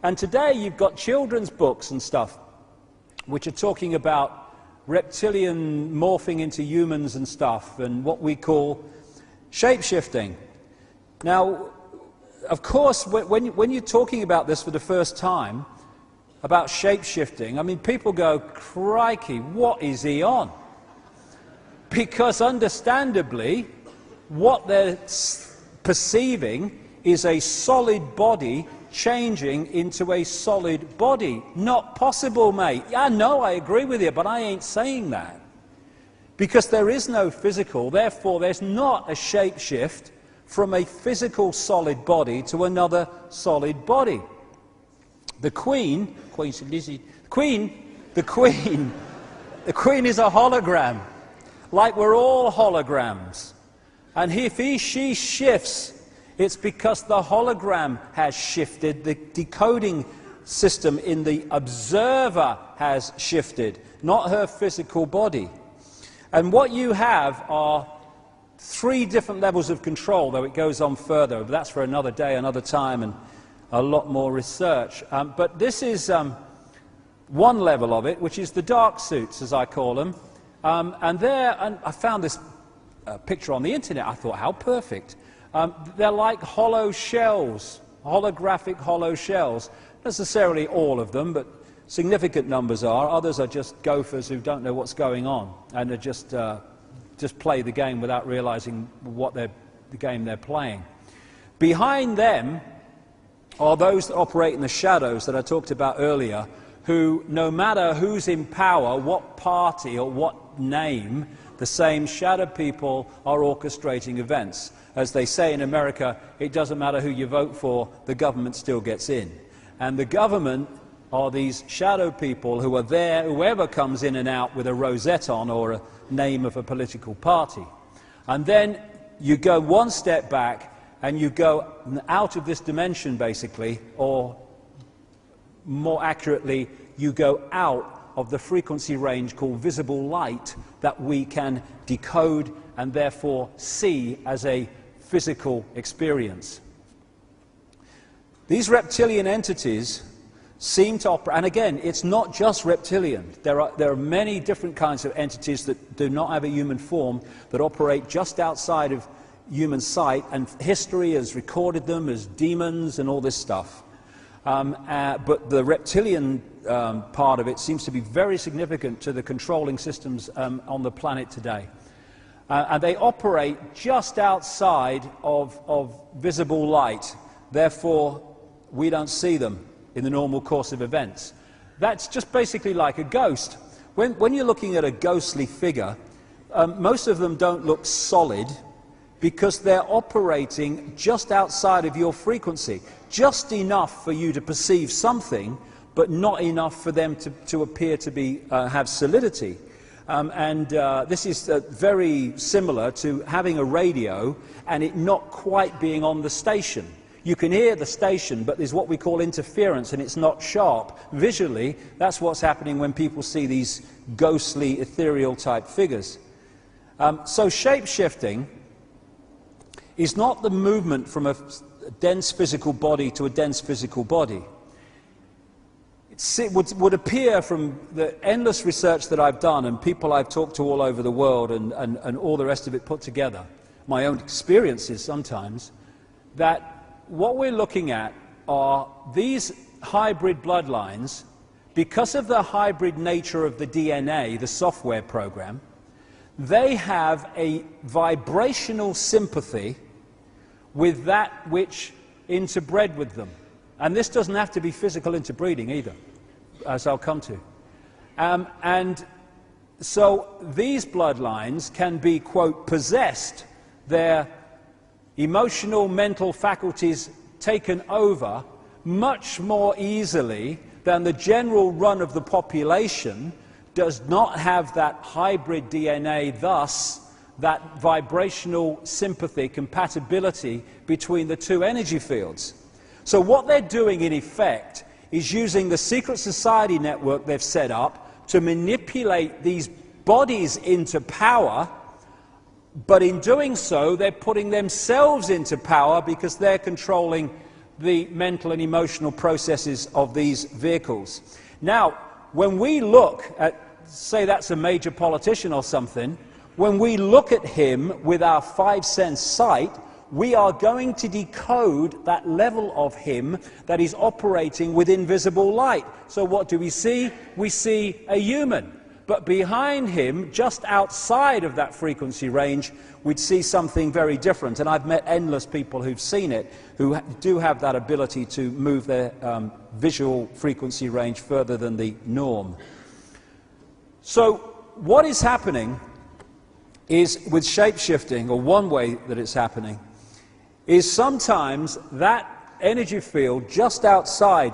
And today you've got children's books and stuff which are talking about reptilian morphing into humans and stuff, and what we call shape-shifting. Now, of course, when you're talking about this for the first time, about shape-shifting, I mean, people go, crikey, what is he on? Because understandably, what they're perceiving is a solid body changing into a solid body. Not possible, mate. Yeah, no, I agree with you, but I ain't saying that. Because there is no physical, therefore there's not a shape shift from a physical solid body to another solid body. The Queen is a hologram. Like we're all holograms. And if she shifts, it's because the hologram has shifted, the decoding system in the observer has shifted, not her physical body. And what you have are 3 different levels of control, though it goes on further. But that's for another day, another time, and a lot more research. But this is one level of it, which is the dark suits, as I call them. And I found this picture on the internet. I thought, how perfect. They're like hollow shells, holographic hollow shells. Not necessarily all of them, but significant numbers are. Others are just gophers who don't know what's going on and are just play the game without realizing the game they're playing. Behind them are those that operate in the shadows that I talked about earlier, who, no matter who's in power, what party or what name, the same shadow people are orchestrating events. As they say in America, it doesn't matter who you vote for, the government still gets in. And the government are these shadow people who are there, whoever comes in and out with a rosette on or a name of a political party. And then you go one step back and you go out of this dimension, basically, or more accurately, you go out of the frequency range called visible light that we can decode and therefore see as a physical experience. These reptilian entities seem to operate, and again, it's not just reptilian. There are many different kinds of entities that do not have a human form, that operate just outside of human sight, and history has recorded them as demons and all this stuff. But the reptilian part of it seems to be very significant to the controlling systems on the planet today. And they operate just outside of visible light. Therefore, we don't see them in the normal course of events. That's just basically like a ghost. When you're looking at a ghostly figure, most of them don't look solid because they're operating just outside of your frequency. Just enough for you to perceive something, but not enough for them to appear to be, have solidity. This is very similar to having a radio and it not quite being on the station. You can hear the station, but there's what we call interference, and it's not sharp. Visually, that's what's happening when people see these ghostly, ethereal-type figures. So shape-shifting is not the movement from a dense physical body to a dense physical body. It would appear from the endless research that I've done and people I've talked to all over the world and all the rest of it put together, my own experiences sometimes, that what we're looking at are these hybrid bloodlines. Because of the hybrid nature of the DNA, the software program, they have a vibrational sympathy with that which interbred with them. And this doesn't have to be physical interbreeding either, as I'll come to. And so these bloodlines can be, quote, possessed, their emotional, mental faculties taken over much more easily than the general run of the population does not have that hybrid DNA, thus that vibrational sympathy, compatibility between the two energy fields. So what they're doing in effect is using the secret society network they've set up to manipulate these bodies into power, but in doing so they're putting themselves into power because they're controlling the mental and emotional processes of these vehicles. Now, when we look at, say that's a major politician or something, when we look at him with our five-sense sight, we are going to decode that level of him that is operating with invisible light. So what do we see? We see a human. But behind him, just outside of that frequency range, we'd see something very different. And I've met endless people who've seen it, who do have that ability to move their visual frequency range further than the norm. So what is happening is, with shape-shifting, or one way that it's happening, is sometimes that energy field just outside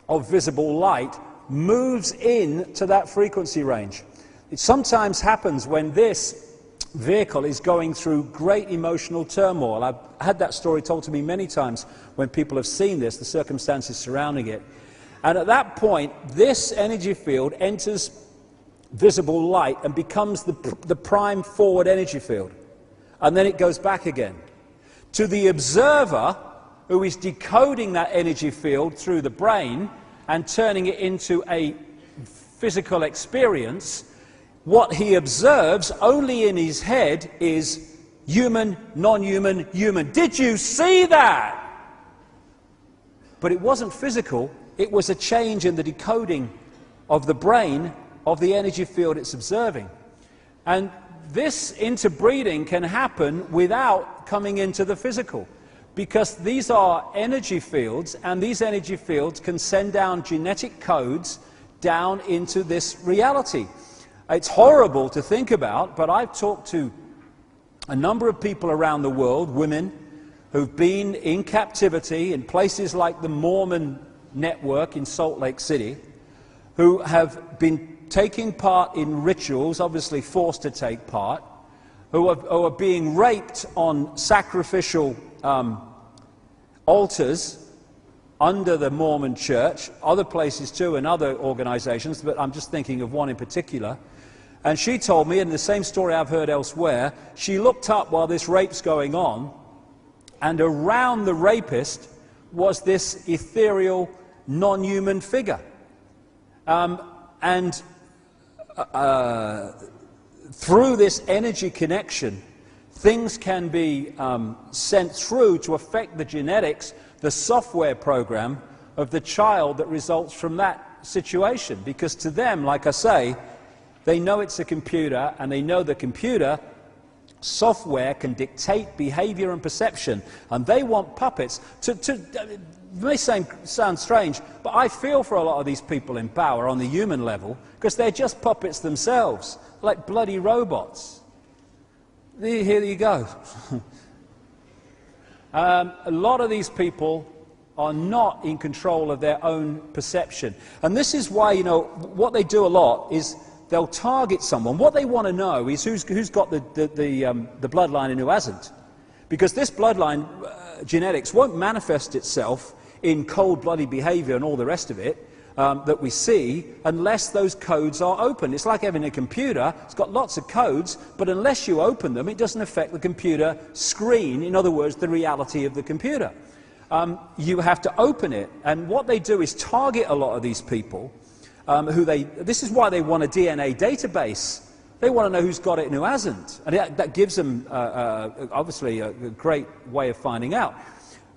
of visible light moves in to that frequency range. It sometimes happens when this vehicle is going through great emotional turmoil. I've had that story told to me many times when people have seen this, the circumstances surrounding it. And at that point, this energy field enters visible light and becomes the prime forward energy field. And then it goes back again. To the observer, who is decoding that energy field through the brain and turning it into a physical experience, what he observes only in his head is human, non-human, human. Did you see that? But it wasn't physical, it was a change in the decoding of the brain of the energy field it's observing. And this interbreeding can happen without coming into the physical, because these are energy fields, and these energy fields can send down genetic codes down into this reality. It's horrible to think about, but I've talked to a number of people around the world, women, who've been in captivity in places like the Mormon network in Salt Lake City, who have been taking part in rituals, obviously forced to take part, who are being raped on sacrificial altars under the Mormon church, other places too, and other organizations, but I'm just thinking of one in particular. And she told me, in the same story I've heard elsewhere, she looked up while this rape's going on, and around the rapist was this ethereal, non-human figure. Through this energy connection, things can be sent through to affect the genetics, the software program of the child that results from that situation. Because to them, like I say, they know it's a computer, and they know the computer software can dictate behavior and perception, and they want puppets it may sound strange, but I feel for a lot of these people in power on the human level, because they're just puppets themselves, like bloody robots. Here you go. A lot of these people are not in control of their own perception. And this is why, you know, what they do a lot is they'll target someone. What they want to know is who's got the bloodline and who hasn't. Because this bloodline genetics won't manifest itself in cold-blooded behavior and all the rest of it that we see unless those codes are open. It's like having a computer. It's got lots of codes, but unless you open them, it doesn't affect the computer screen. In other words, the reality of the computer. You have to open it. And what they do is target a lot of these people. This is why they want a DNA database. They want to know who's got it and who hasn't. And that gives them, obviously, a great way of finding out.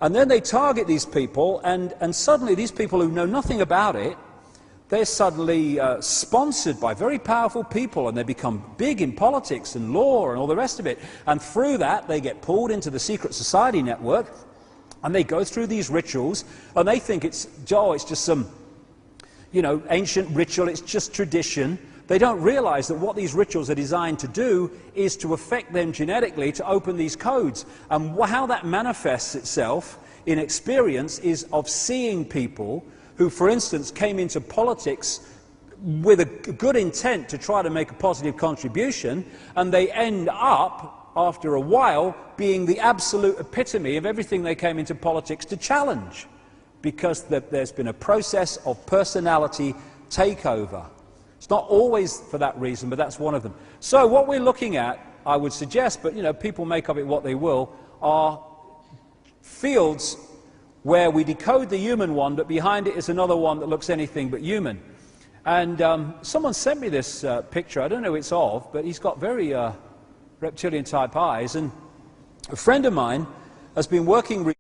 And then they target these people, and suddenly these people who know nothing about it, they're suddenly sponsored by very powerful people, and they become big in politics and law and all the rest of it. And through that, they get pulled into the secret society network, and they go through these rituals, and they think it's just some, you know, ancient ritual, it's just tradition. They don't realize that what these rituals are designed to do is to affect them genetically, to open these codes. And how that manifests itself in experience is of seeing people who, for instance, came into politics with a good intent to try to make a positive contribution, and they end up, after a while, being the absolute epitome of everything they came into politics to challenge, because there's been a process of personality takeover. It's not always for that reason, but that's one of them. So what we're looking at, I would suggest, but you know, people make of it what they will, are fields where we decode the human one, but behind it is another one that looks anything but human. And someone sent me this picture. I don't know who it's of, but he's got very reptilian-type eyes. And a friend of mine has been working